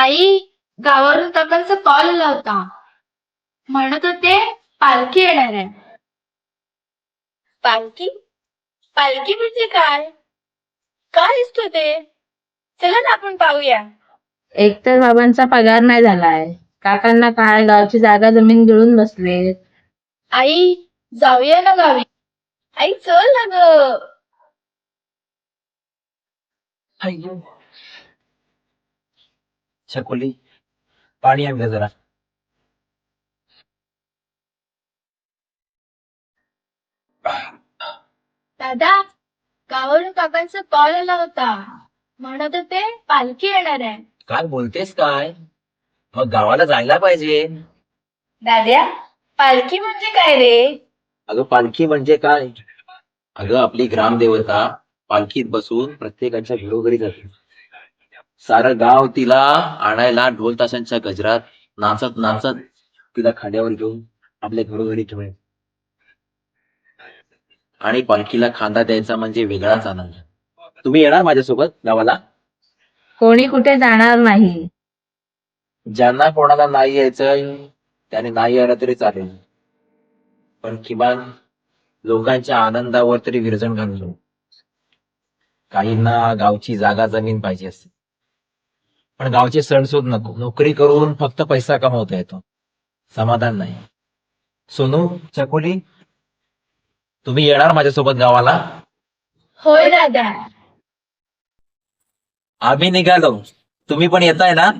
आई, गावावरून काकांचा कॉल आला होता. म्हणत होते पालखी येणार आहे. पालखी? पालखी म्हणजे काय? काय असतो ते? चला ना आपण पाहूया. एकतर बाबांचा पगार नाही झालाय, काकांना काय गावची जागा जमीन गिळून बसले. आई, जाऊया ना गावी. आई चल ना ग. छकुली, पाणी आणलं जरा. दादा, गावावरून काकांचा कॉल आला होता. म्हणत होते पालखी येणार आहे. काय बोलतेस काय? मग गावाला जायला पाहिजे. दाद्या, पालखी म्हणजे काय रे? अगं पालखी म्हणजे काय? अगं आपली ग्रामदेवता पालखीत बसून प्रत्येकाच्या घरोघरी जाते. सारं गाव तिला आणायला ढोल ताशांच्या गजरात नाचत नाचत तिला खांद्यावर घेऊन आपल्या घरोघरी ठेवेल. आणि पालखीला खांदा द्यायचा म्हणजे वेगळाच आनंद. तुम्ही येणार माझ्यासोबत गावाला? कोणी कुठे जाणार नाही. ज्यांना कोणाला नाही यायचं त्याने नाही आलं तरी चालेल, पण किमान लोकांच्या आनंदावर तरी विरजण घालू. काहींना गावची जागा जमीन पाहिजे असते, पण गावचे सणसूद नको. नोकरी करून फक्त पैसा कमवता येतो, समाधान नाही. सोनू, चकोली, तुम्ही येणार माझ्यासोबत गावाला? होय दादा. आम्ही निघालो, तुम्ही पण येताय ना?